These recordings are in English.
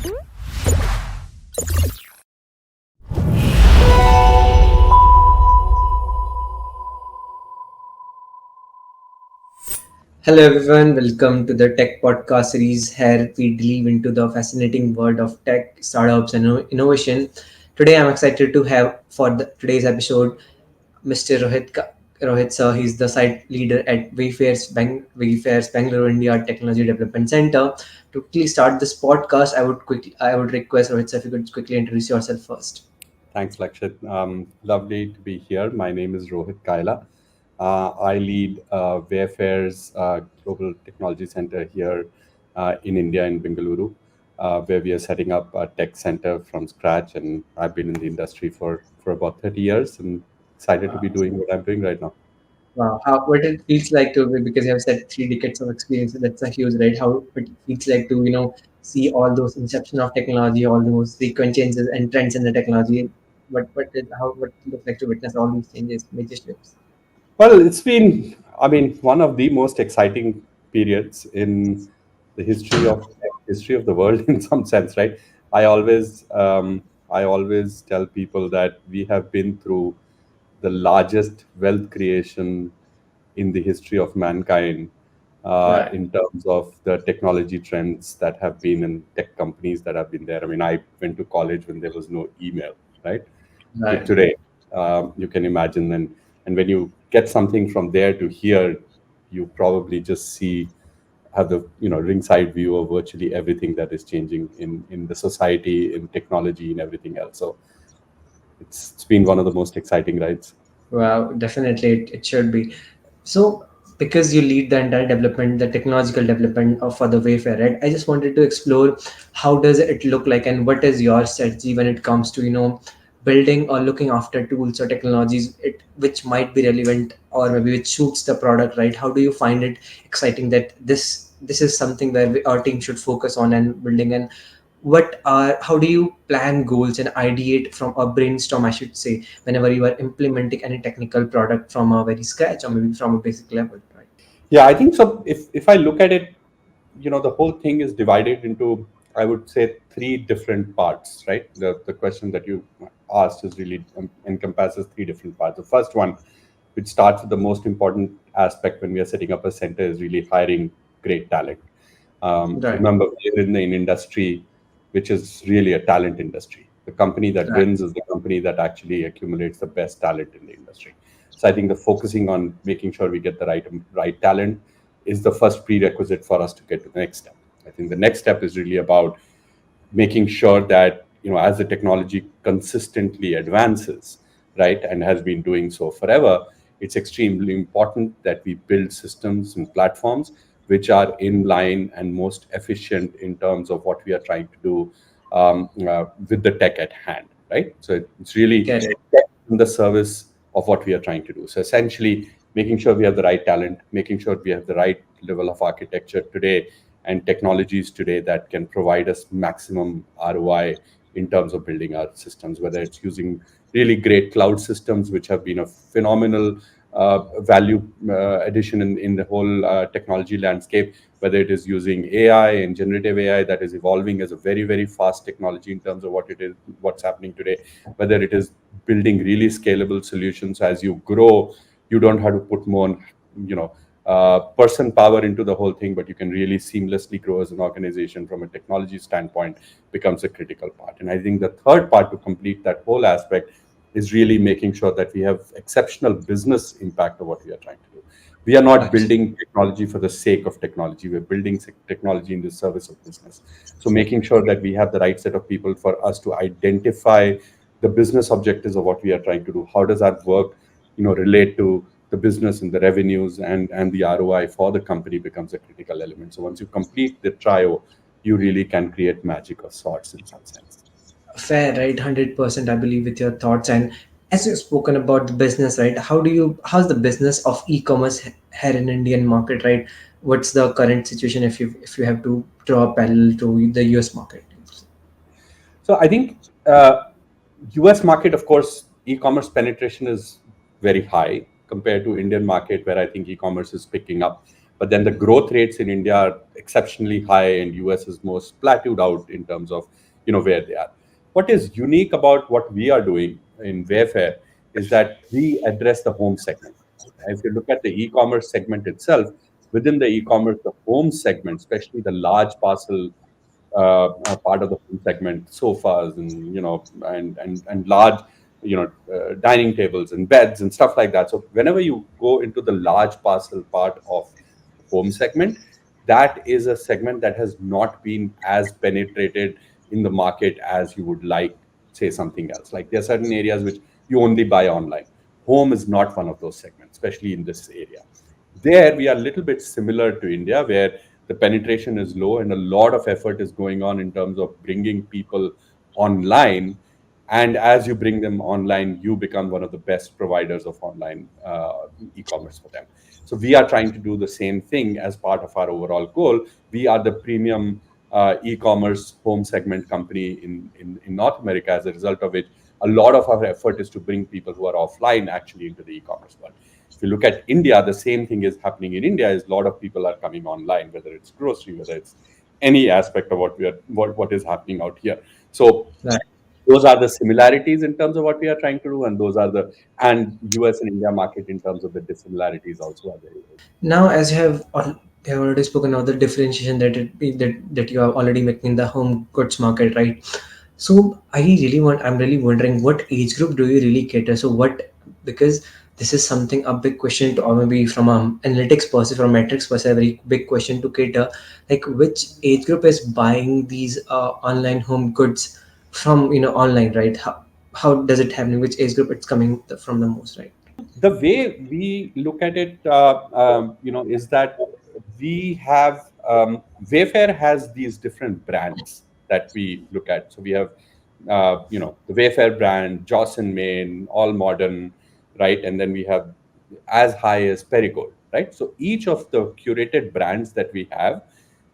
Hello everyone, welcome to the Tech Podcast series. Here we delve into the fascinating world of tech, startups, and innovation. Today I'm excited to have for today's episode Mr. Rohit sir. He's the site leader at Wayfair's Bengaluru India Technology Development Center. To quickly start this podcast, I would request Rohit sir if you could quickly introduce yourself first. Thanks, Lakshit. Lovely to be here. My name is Rohit Kaila. I lead Wayfair's Global Technology Center here in India, in Bengaluru, where we are setting up a tech center from scratch. And I've been in the industry for about 30 years and excited to be doing what I'm doing right now. Wow, how what it feels like to be, because you have said 3 decades of experience, that's a huge, right? How it feels like to see all those inception of technology, all those frequent changes and trends in the technology. What it looks like to witness all these changes, major shifts. Well, it's been, I mean, one of the most exciting periods in the history of the world, in some sense, right? I always, I always tell people that we have been through the largest wealth creation in the history of mankind, Right, in terms of the technology trends that have been in tech companies that have been there. I mean, I went to college when there was no email, right? To right. today, you can imagine. And when you get something from there to here, you probably just have the ringside view of virtually everything that is changing in the society, in technology, and everything else. So it's been one of the most exciting rides. Wow, definitely it should be. So, because you lead the entire development, the technological development for the Wayfair, right? I just wanted to explore how does it look like, and what is your strategy when it comes to building or looking after tools or technologies which might be relevant or maybe which suits the product, right? How do you find it exciting that this is something where our team should focus on and building, and how do you plan goals and ideate from a brainstorm, I should say, whenever you are implementing any technical product from a very scratch or maybe from a basic level, right? Yeah, I think so. If I look at it, the whole thing is divided into, I would say, three different parts, right? The question that you asked is really encompasses three different parts. The first one, which starts with the most important aspect when we are setting up a center, is really hiring great talent. Right, Remember, we're in an industry which is really a talent industry. The company that right. wins is the company that actually accumulates the best talent in the industry. So I think the focusing on making sure we get the right talent is the first prerequisite for us to get to the next step. I think the next step is really about making sure that as the technology consistently advances, right, and has been doing so forever, it's extremely important that we build systems and platforms which are in line and most efficient in terms of what we are trying to do, with the tech at hand, right? So it's really Get it. tech in the service of what we are trying to do. So essentially making sure we have the right talent, making sure we have the right level of architecture today and technologies today that can provide us maximum ROI in terms of building our systems, whether it's using really great cloud systems, which have been a phenomenal value addition in the whole technology landscape, whether it is using AI and generative AI that is evolving as a very, very fast technology in terms of what's happening today, whether it is building really scalable solutions. As you grow, you don't have to put more, you know, person power into the whole thing, but you can really seamlessly grow as an organization from a technology standpoint becomes a critical part. And I think the third part to complete that whole aspect is really making sure that we have exceptional business impact of what we are trying to do. We are not Absolutely. building technology for the sake of technology. We're building technology in the service of business. So making sure that we have the right set of people for us to identify the business objectives of what we are trying to do. How does that work, relate to the business and the revenues and the ROI for the company becomes a critical element. So once you complete the trio, you really can create magic of sorts in some sense. Fair, right? 100%, I believe with your thoughts. And as you've spoken about the business, right? How's the business of e-commerce here in Indian market, right? What's the current situation if you have to draw a parallel to the US market? So I think US market, of course, e-commerce penetration is very high compared to Indian market, where I think e-commerce is picking up. But then the growth rates in India are exceptionally high, and US is most plateaued out in terms of where they are. What is unique about what we are doing in Wayfair is that we address the home segment. If you look at the e-commerce segment itself, within the e-commerce, the home segment, especially the large parcel part of the home segment, sofas and and large dining tables and beds and stuff like that. So whenever you go into the large parcel part of the home segment, that is a segment that has not been as penetrated in the market as you would like, say something else. Like there are certain areas which you only buy online. Home is not one of those segments, especially in this area. There we are a little bit similar to India, where the penetration is low and a lot of effort is going on in terms of bringing people online. And as you bring them online, you become one of the best providers of online e-commerce for them. So we are trying to do the same thing as part of our overall goal. We are the premium e-commerce home segment company in North America, as a result of which a lot of our effort is to bring people who are offline actually into the e-commerce world. If you look at India, the same thing is happening in India. Is a lot of people are coming online, whether it's grocery, whether it's any aspect of what is happening out here. So Right. those are the similarities in terms of what we are trying to do, and those are the and US and India market in terms of the dissimilarities also are very. Now, as you have already spoken of the differentiation that you are already making in the home goods market, right? So I'm really wondering what age group do you really cater? So what, because this is something a big question to, or maybe from analytics perspective, from metrics perspective, a very big question to cater. Like which age group is buying these online home goods from online, right? How does it happen? Which age group it's coming from the most, right? The way we look at it, is that we have Wayfair has these different brands that we look at. So we have, the Wayfair brand, Joss and Main, All Modern, right, and then we have as high as Perigold, right. So each of the curated brands that we have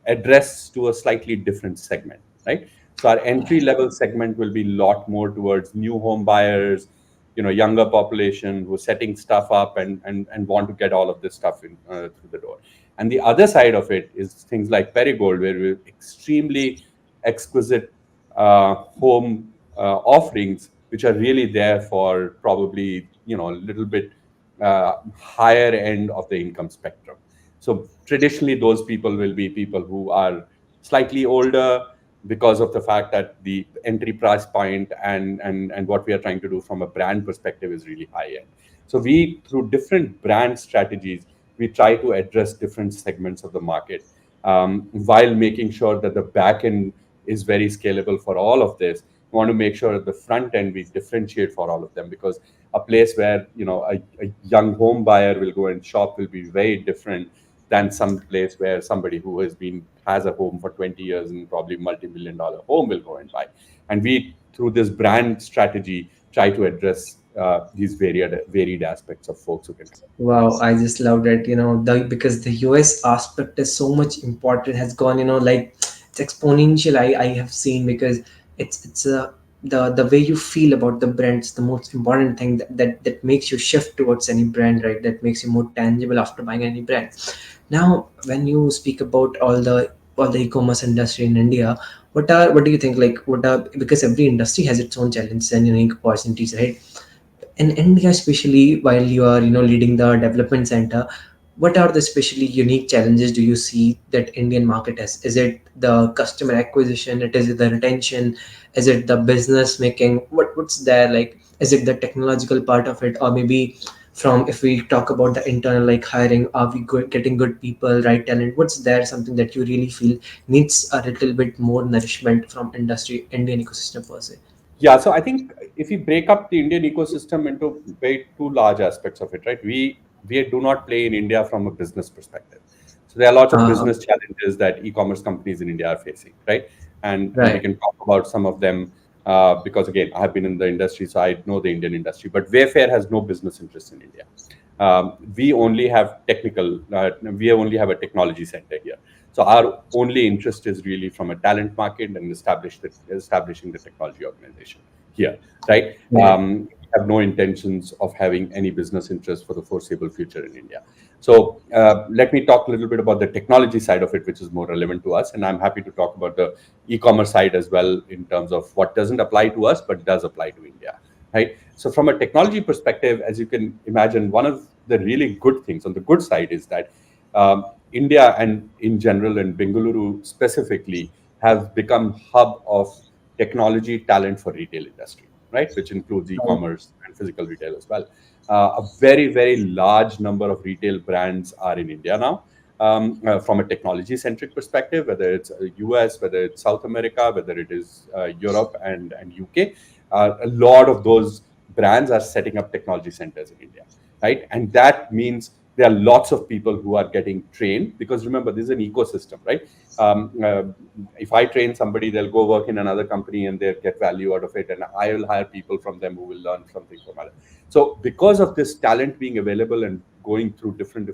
address to a slightly different segment, right. So our entry level segment will be a lot more towards new home buyers, younger population who are setting stuff up and want to get all of this stuff in through the door. And the other side of it is things like Perigold, where we're extremely exquisite home offerings, which are really there for probably a little bit higher end of the income spectrum. So traditionally, those people will be people who are slightly older, because of the fact that the entry price point and what we are trying to do from a brand perspective is really high end. So we, through different brand strategies, we try to address different segments of the market, while making sure that the back end is very scalable for all of this. We want to make sure at the front end we differentiate for all of them, because a place where a young home buyer will go and shop will be very different than some place where somebody who has a home for 20 years and probably multi-million dollar home will go and buy. And we, through this brand strategy, try to address these varied aspects of folks who can. Wow, I just love that, because the US aspect is so much important, has gone, like it's exponential. I have seen, because it's the way you feel about the brand is the most important thing that makes you shift towards any brand, right? That makes you more tangible after buying any brand. Now, when you speak about all the e-commerce industry in India, what do you think? Like, what are, because every industry has its own challenges and unique opportunities, right? In India, especially while you are leading the development center, what are the especially unique challenges do you see that Indian market has? Is it the customer acquisition? It is the retention? Is it the business making? What's there, like? Is it the technological part of it, or maybe from, if we talk about the internal, like hiring, are we getting good people, right talent? What's there, something that you really feel needs a little bit more nourishment from industry, Indian ecosystem per se? Yeah, so I think if we break up the Indian ecosystem into very two large aspects of it, right? We do not play in India from a business perspective. So there are lots of uh, business challenges that e-commerce companies in India are facing, right? And we right. can talk about some of them, because again, I have been in the industry, so I know the Indian industry. But Wayfair has no business interest in India. We only have we only have a technology center here. So our only interest is really from a talent market and establishing the technology organization here, right? Right. have no intentions of having any business interest for the foreseeable future in India. So let me talk a little bit about the technology side of it, which is more relevant to us. And I'm happy to talk about the e-commerce side as well in terms of what doesn't apply to us, but does apply to India, right? So from a technology perspective, as you can imagine, one of the really good things on the good side is that India and in general and Bengaluru specifically have become hub of technology talent for retail industry, right? Which includes e-commerce and physical retail as well. A very, very large number of retail brands are in India now. From a technology centric perspective, whether it's US, whether it's South America, whether it is Europe and UK, a lot of those brands are setting up technology centers in India, right? And that means there are lots of people who are getting trained, because remember, this is an ecosystem, right? um, uh, if I train somebody, they'll go work in another company and they'll get value out of it, and I will hire people from them who will learn something from other. So because of this talent being available and going through different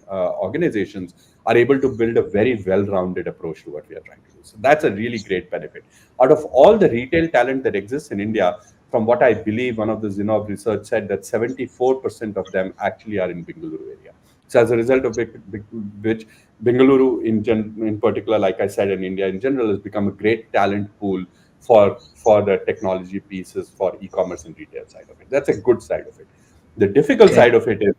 organizations, are able to build a very well-rounded approach to what we are trying to do. So that's a really great benefit. Out of all the retail talent that exists in India, from what I believe, one of the Zinov research said that 74% of them actually are in Bengaluru area. So as a result of which Bengaluru in particular, like I said, in India in general, has become a great talent pool for the technology pieces for e-commerce and retail side of it. That's a good side of it. The difficult Okay. side of it is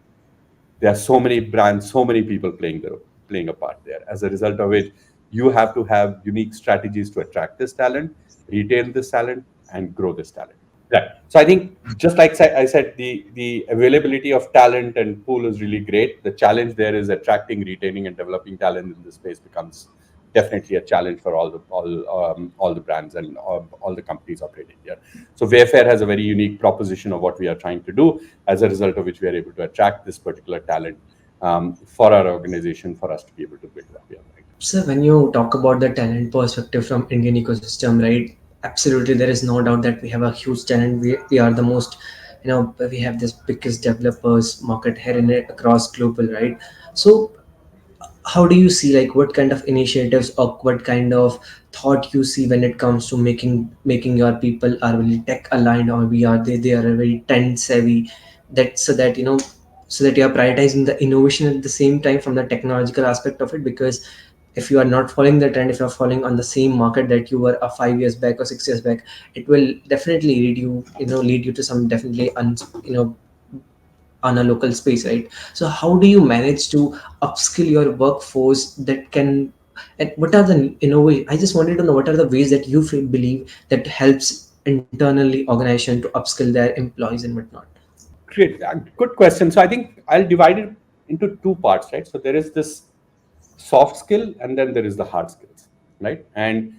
there are so many brands, so many people playing a part there. As a result of which, you have to have unique strategies to attract this talent, retain this talent, and grow this talent. Yeah. So I think just like I said, the availability of talent and pool is really great. The challenge there is attracting, retaining, and developing talent in this space becomes definitely a challenge for all the brands and all the companies operating here. So Wayfair has a very unique proposition of what we are trying to do, as a result of which we are able to attract this particular talent for our organization, for us to be able to build what we are trying to do. So when you talk about the talent perspective from Indian ecosystem, right? Absolutely, there is no doubt that we have a huge talent. We are the most, we have this biggest developers market here in it across global, right? So how do you see, like, what kind of initiatives or what kind of thought you see when it comes to making your people are really tech aligned, or they are very trend savvy, that so that so that you are prioritizing the innovation at the same time from the technological aspect of it? Because if you are not following the trend, if you are following on the same market that you were a 5 years back or 6 years back, it will definitely lead you to some definitely on a local space, right? So how do you manage to upskill your workforce that can, and what are the innovation, I just wanted to know what are the ways that you believe that helps internally organization to upskill their employees and whatnot? Great, good question. So I think I'll divide it into two parts, right? So there is this soft skill and then there is the hard skills, right? And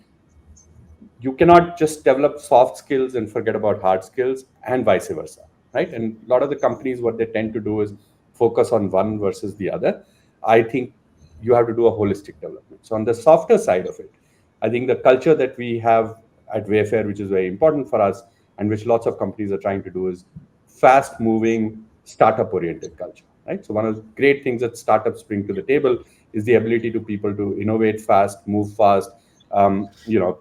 you cannot just develop soft skills and forget about hard skills, and vice versa, right? And a lot of the companies, what they tend to do is focus on one versus the other. I think you have to do a holistic development. So on the softer side of it, I think the culture that we have at Wayfair, which is very important for us and which lots of companies are trying to do, is fast moving startup oriented culture, right? So one of the great things that startups bring to the table is the ability to people to innovate fast, move fast, um, you know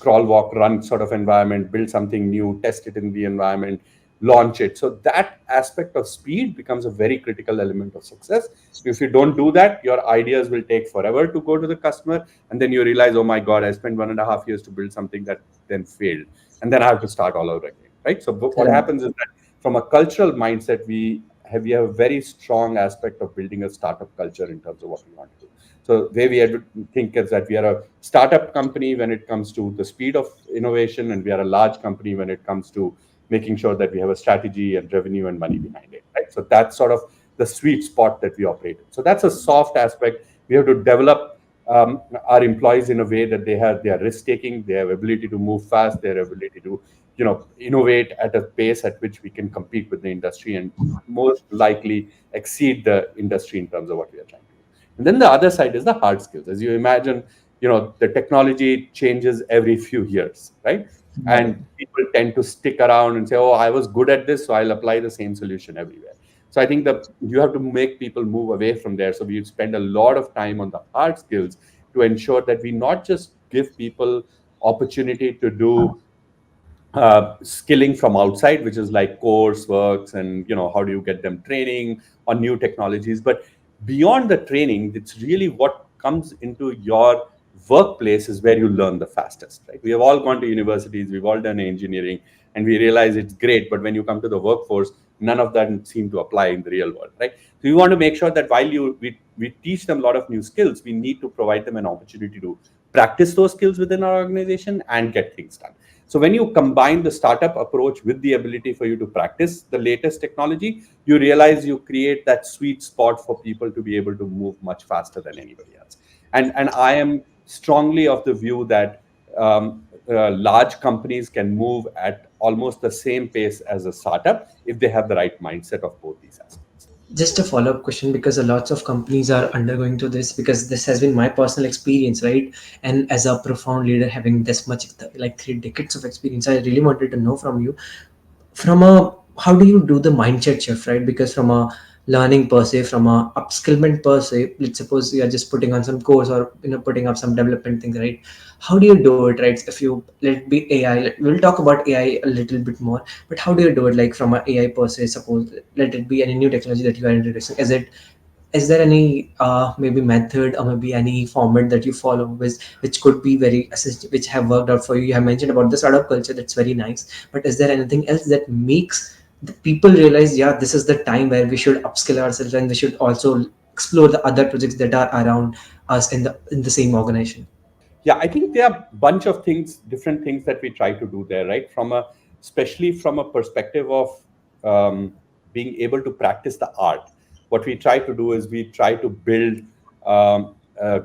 crawl, walk, run sort of environment, build something new, test it in the environment, launch it. So that aspect of speed becomes a very critical element of success. If you don't do that, your ideas will take forever to go to the customer, and then you realize, oh my god, I spent 1.5 years to build something that then failed, and then I have to start all over again, right? So what Correct. happens is that from a cultural mindset, we have a very strong aspect of building a startup culture in terms of what we want to do. So the way we think is that we are a startup company when it comes to the speed of innovation, and we are a large company when it comes to making sure that we have a strategy and revenue and money behind it, right? So that's sort of the sweet spot that we operate in. So that's a soft aspect. We have to develop our employees in a way that they are risk taking, they have ability to move fast, their ability to innovate at a pace at which we can compete with the industry and most likely exceed the industry in terms of what we are trying to do. And then the other side is the hard skills. As you imagine, the technology changes every few years, right? Right. And people tend to stick around and say, oh, I was good at this, so I'll apply the same solution everywhere. So I think that you have to make people move away from there. So we spend a lot of time on the hard skills to ensure that we not just give people opportunity to do skilling from outside, which is like courseworks, and how do you get them training on new technologies. But beyond the training, it's really what comes into your workplace is where you learn the fastest, right? We have all gone to universities, we've all done engineering, and we realize it's great, but when you come to the workforce, none of that seem to apply in the real world, right? So we want to make sure that while we teach them a lot of new skills, we need to provide them an opportunity to practice those skills within our organization and get things done. So when you combine the startup approach with the ability for you to practice the latest technology, you realize you create that sweet spot for people to be able to move much faster than anybody else. And I am strongly of the view that large companies can move at almost the same pace as a startup if they have the right mindset of both these aspects. Just a follow-up question, because a lots of companies are undergoing to this, because this has been my personal experience, right? And as a profound leader having this much, like 3 decades of experience, I really wanted to know from you, from a, how do you do the mindset shift, right? Because from a learning per se, from a upskillment per se, let's suppose you are just putting on some course, or putting up some development thing, right? How do you do it, right? If you let it be AI, we'll talk about AI a little bit more, but how do you do it, like from a AI per se? Suppose let it be any new technology that you are introducing, is there any maybe method or maybe any format that you follow which could be very which have worked out for you? You have mentioned about the startup culture, that's very nice, but is there anything else that makes the people realize, yeah, this is the time where we should upskill ourselves, and we should also explore the other projects that are around us in the same organization? Yeah, I think there are a bunch of things, different things that we try to do there, right? Especially from a perspective of being able to practice the art. What we try to do is we try to build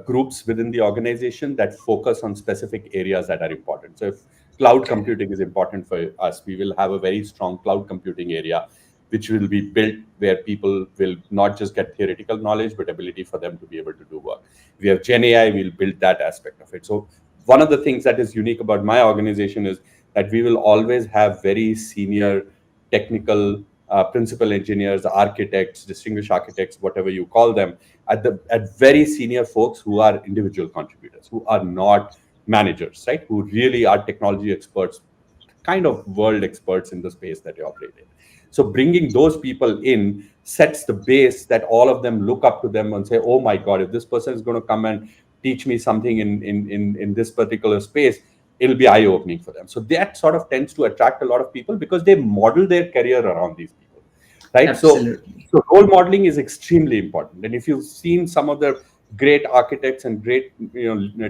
groups within the organization that focus on specific areas that are important. So if cloud Okay. computing is important for us, we will have a very strong cloud computing area, which will be built where people will not just get theoretical knowledge, but ability for them to be able to do work. We have Gen AI, we'll build that aspect of it. So one of the things that is unique about my organization is that we will always have very senior technical principal engineers, architects, distinguished architects, whatever you call them, at very senior folks who are individual contributors, who are not managers, right? Who really are technology experts, kind of world experts in the space that they operate in. So bringing those people in sets the base that all of them look up to them and say, "Oh my God, if this person is going to come and teach me something in this particular space, it'll be eye opening for them." So that sort of tends to attract a lot of people because they model their career around these people, right? Absolutely. So role modeling is extremely important. And if you've seen some of the great architects and great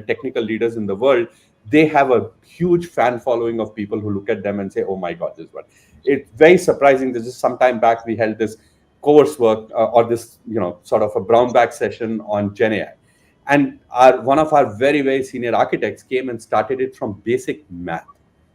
technical leaders in the world, they have a huge fan following of people who look at them and say, "Oh my God, this one." It's very surprising. This is some time back we held this coursework or this sort of a brown bag session on Gen AI, and one of our very senior architects came and started it from basic math,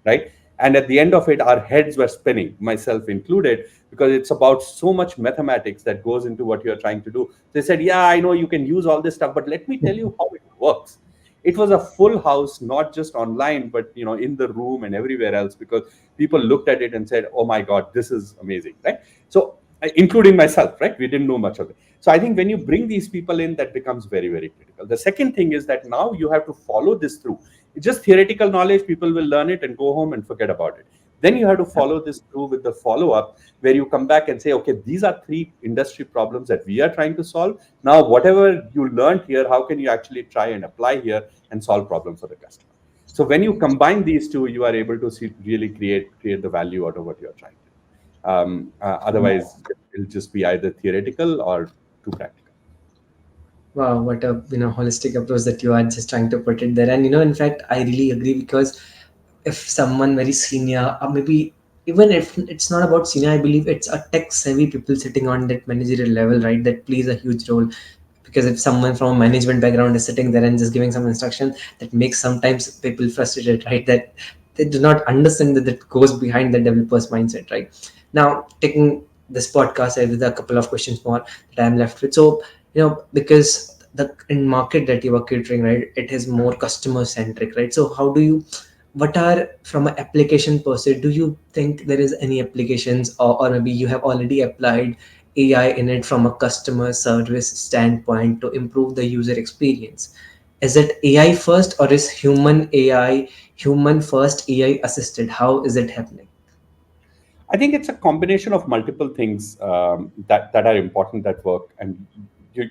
right? And at the end of it, our heads were spinning, myself included, because it's about so much mathematics that goes into what you're trying to do. They said, "Yeah, I know you can use all this stuff, but let me tell you how it works." It was a full house, not just online, but in the room and everywhere else, because people looked at it and said, "Oh my God, this is amazing," right? So including myself, right? We didn't know much of it. So I think when you bring these people in, that becomes very critical. The second thing is that now you have to follow this through. It's just theoretical knowledge, people will learn it and go home and forget about it. Then you have to follow this through with the follow up, where you come back and say, "Okay, these are 3 industry problems that we are trying to solve. Now whatever you learned here, how can you actually try and apply here and solve problems for the customer?" So when you combine these two, you are able to really create the value out of what you're trying to do. Otherwise, it'll just be either theoretical or too practical. Wow, what a holistic approach that you are just trying to put it there. And in fact, I really agree, because if someone very senior, or maybe even if it's not about senior, I believe it's a tech savvy people sitting on that managerial level, right? That plays a huge role. Because if someone from a management background is sitting there and just giving some instruction, that makes sometimes people frustrated, right? That they do not understand that goes behind the developer's mindset, right? Now, taking this podcast with a couple of questions more that I'm left with. So, because the in market that you are catering, right, it is more customer centric, right? So how do you, what are, from an application per se, do you think there is any applications, or maybe you have already applied AI in it from a customer service standpoint to improve the user experience? Is it AI first, or is human AI human first, AI assisted? How is it happening? I think it's a combination of multiple things that are important that work. And you,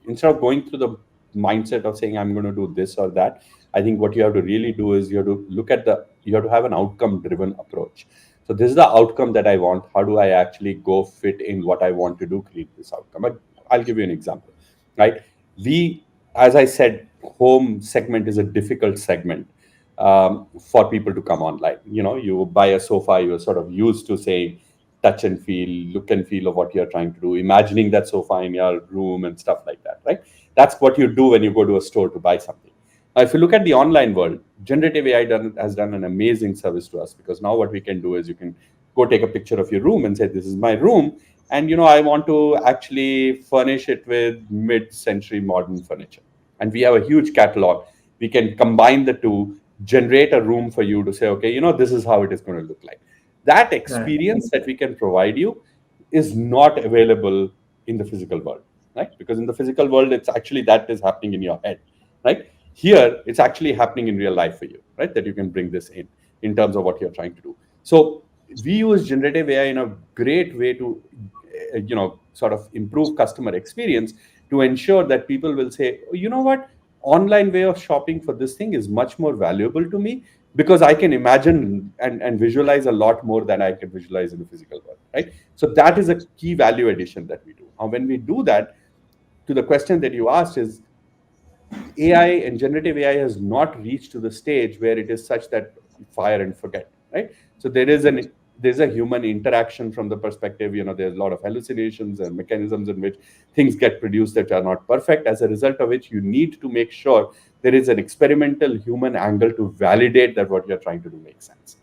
instead of going through the mindset of saying I'm going to do this or that, I think what you have to really do is you have to look at you have to have an outcome driven approach. So this is the outcome that I want. How do I actually go fit in what I want to do, create this outcome? I'll give you an example, right? We, as I said, home segment is a difficult segment for people to come online. You buy a sofa, you're sort of used to saying touch and feel, look and feel of what you're trying to do, imagining that sofa in your room and stuff like that, right? That's what you do when you go to a store to buy something. Now, if you look at the online world, generative AI has done an amazing service to us, because now what we can do is you can go take a picture of your room and say, this is my room. And, I want to actually furnish it with mid-century modern furniture. And we have a huge catalog. We can combine the two, generate a room for you to say, okay, this is how it is going to look like. That Right. experience that we can provide you is not available in the physical world, right? Because in the physical world, it's actually that is happening in your head, right? Here, it's actually happening in real life for you, right? That you can bring this in terms of what you're trying to do. So we use generative AI in a great way to, sort of improve customer experience, to ensure that people will say, oh, you know what, online way of shopping for this thing is much more valuable to me, because I can imagine and visualize a lot more than I can visualize in the physical world, right? So that is a key value addition that we do. And when we do that, to the question that you asked, is AI and generative AI has not reached to the stage where it is such that fire and forget, right? So there's a human interaction from the perspective, there's a lot of hallucinations and mechanisms in which things get produced that are not perfect, as a result of which you need to make sure there is an experimental human angle to validate that what you're trying to do makes sense,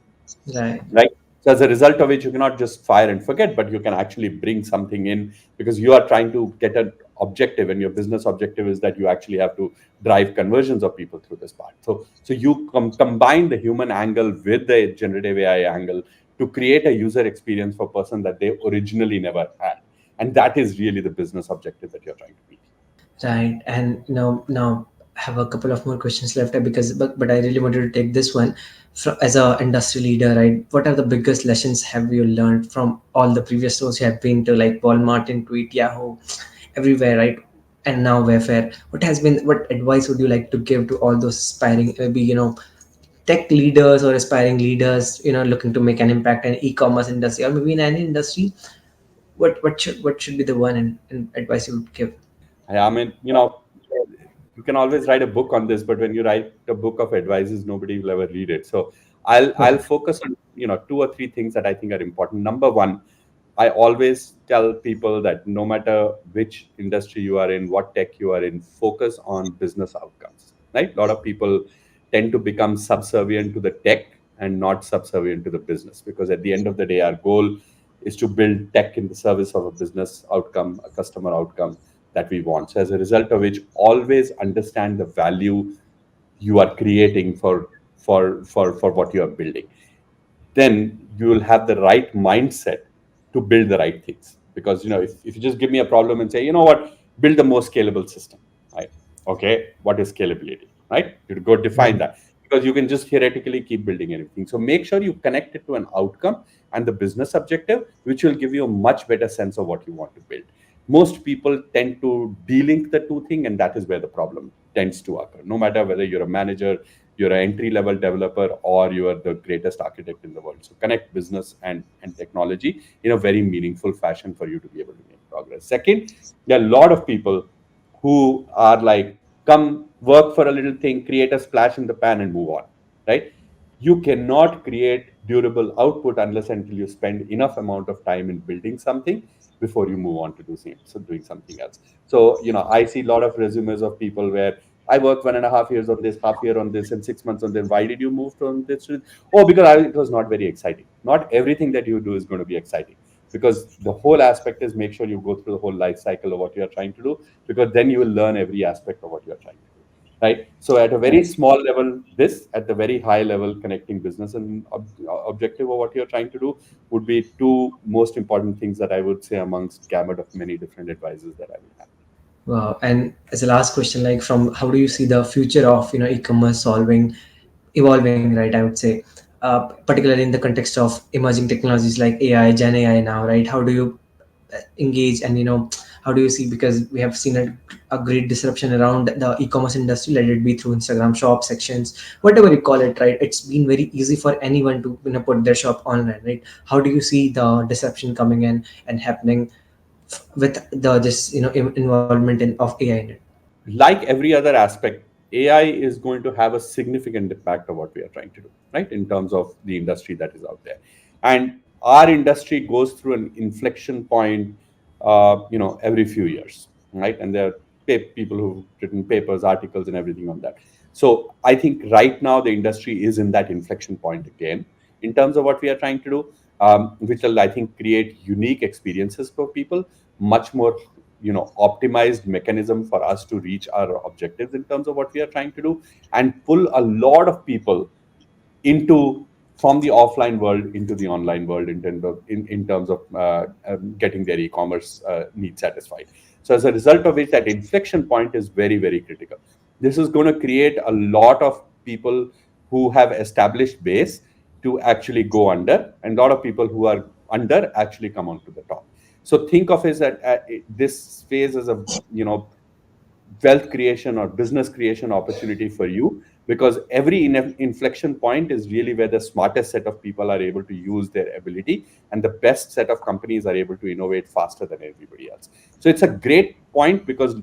Right. right? So as a result of which, you cannot just fire and forget, but you can actually bring something in, because you are trying to get an objective, and your business objective is that you actually have to drive conversions of people through this part. So you combine the human angle with the generative AI angle to create a user experience for person that they originally never had. And that is really the business objective that you're trying to meet. Right. And now I have a couple of more questions left, because but I really wanted to take this one. As a industry leader, right? What are the biggest lessons have you learned from all the previous stores you have been to, like Walmart, Intuit, Yahoo, everywhere, right? And now Wayfair. What advice would you like to give to all those aspiring, maybe tech leaders or aspiring leaders, looking to make an impact in e-commerce industry, or maybe in any industry? What should be the one and advice you would give? I mean, you can always write a book on this, but when you write a book of advices, nobody will ever read it. So I'll focus on two or three things that I think are important. Number one, I always tell people that no matter which industry you are in, what tech you are in, focus on business outcomes. Right? A lot of people tend to become subservient to the tech and not subservient to the business, because at the end of the day, our goal is to build tech in the service of a business outcome, a customer outcome that we want. So as a result of which, always understand the value you are creating for what you are building. Then you will have the right mindset to build the right things. Because if you just give me a problem and say, what, build the most scalable system, right? Okay, what is scalability, right? You go define Right. that, because you can just theoretically keep building everything. So make sure you connect it to an outcome and the business objective, which will give you a much better sense of what you want to build. Most people tend to delink the two things, and that is where the problem tends to occur. No matter whether you're a manager, you're an entry level developer, or you are the greatest architect in the world. So connect business and technology in a very meaningful fashion for you to be able to make progress. Second, there are a lot of people who are like, come work for a little thing, create a splash in the pan and move on, right? You cannot create durable output unless until you spend enough amount of time in building something before you move on to doing something else. So I see a lot of resumes of people where I worked 1.5 years on this, half year on this, and 6 months on this. Why did you move from this to this? Oh, because it was not very exciting. Not everything that you do is going to be exciting, because the whole aspect is make sure you go through the whole life cycle of what you are trying to do, because then you will learn every aspect of what you are trying to do. Right. So at a very Right. small level, this, at the very high level, connecting business and objective of what you're trying to do would be two most important things that I would say amongst gamut of many different advices that I will have. Wow. And as a last question, like, from how do you see the future of e-commerce solving? evolving, right? I would say, particularly in the context of emerging technologies like AI, Gen AI now, right? How do you engage, and how do you see, because we have seen a great disruption around the e-commerce industry, let it be through Instagram shop sections, whatever you call it, right? It's been very easy for anyone to put their shop online, right? How do you see the disruption coming in and happening with the this involvement of AI in it? Like every other aspect, AI is going to have a significant impact of what we are trying to do, right? In terms of the industry that is out there, and our industry goes through an inflection point, every few years, right? And there are people who've written papers, articles, and everything on that. So I think right now the industry is in that inflection point again in terms of what we are trying to do, which will, I think, create unique experiences for people, much more optimized mechanism for us to reach our objectives in terms of what we are trying to do, and pull a lot of people into from the offline world into the online world in terms of getting their e-commerce needs satisfied. So as a result of which, that inflection point is very, very critical. This is going to create a lot of people who have established base to actually go under, and a lot of people who are under actually come onto the top. So think of it that this phase as a wealth creation or business creation opportunity for you, because every inflection point is really where the smartest set of people are able to use their ability, and the best set of companies are able to innovate faster than everybody else. So it's a great point, because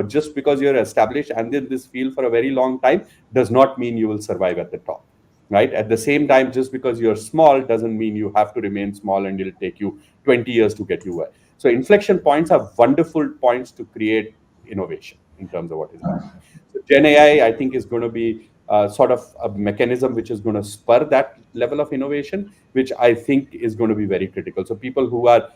just because you're established and in this field for a very long time does not mean you will survive at the top, right? At the same time, just because you're small doesn't mean you have to remain small and it'll take you 20 years to get you where. So inflection points are wonderful points to create innovation in terms of what is happening. So Gen AI, I think, is going to be sort of a mechanism which is going to spur that level of innovation, which I think is going to be very critical. So people who are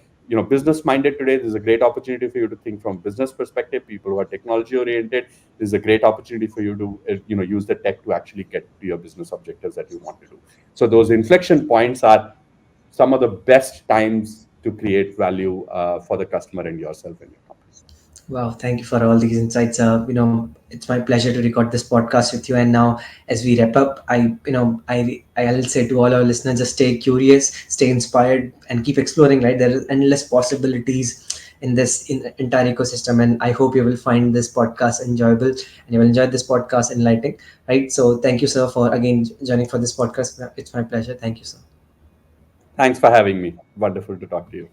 business minded today, this is a great opportunity for you to think from business perspective. People who are technology oriented, this is a great opportunity for you to use the tech to actually get to your business objectives that you want to do. So those inflection points are some of the best times to create value for the customer and yourself and your company. Wow, thank you for all these insights. It's my pleasure to record this podcast with you. And now, as we wrap up, I'll say to all our listeners, just stay curious, stay inspired, and keep exploring. Right, there are endless possibilities in this entire ecosystem, and I hope you will find this podcast enjoyable and you will enjoy this podcast enlightening. Right, so thank you, sir, for again joining for this podcast. It's my pleasure. Thank you, sir. Thanks for having me. Wonderful to talk to you.